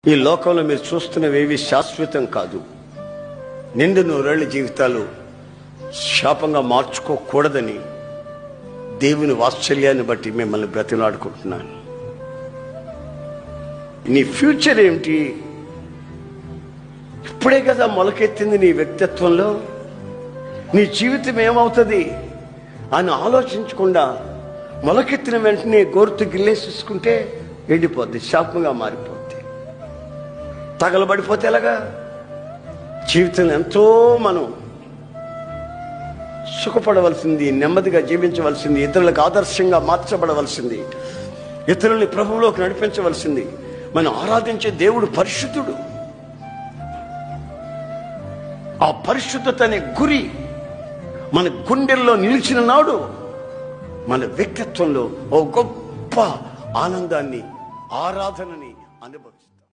ఈ లోకంలో మీరు చూస్తున్నవేవి శాశ్వతం కాదు. నిండు నూరేళ్ల జీవితాలు శాపంగా మార్చుకోకూడదని దేవుని వాత్సల్యాన్ని బట్టి మిమ్మల్ని బ్రతిలాడుకుంటున్నాను. నీ ఫ్యూచర్ ఏమిటి? ఇప్పుడే కదా మొలకెత్తింది నీ వ్యక్తిత్వంలో. నీ జీవితం ఏమవుతుంది అని ఆలోచించకుండా మొలకెత్తిన వెంటనే గోరుతో గిల్లేసేసుకుంటే ఎండిపోద్ది, శాపంగా మారిపోద్ది. తగలబడిపోతే ఎలాగా? జీవితంలో ఎంతో మనం సుఖపడవలసింది, నెమ్మదిగా జీవించవలసింది, ఇతరులకు ఆదర్శంగా మార్చబడవలసింది, ఇతరుల్ని ప్రభువులోకి నడిపించవలసింది. మనం ఆరాధించే దేవుడు పరిశుద్ధుడు. ఆ పరిశుద్ధత అనే గురి మన గుండెల్లో నిలిచిన నాడు మన వ్యక్తిత్వంలో ఓ గొప్ప ఆనందాన్ని, ఆరాధనని అనుభవం.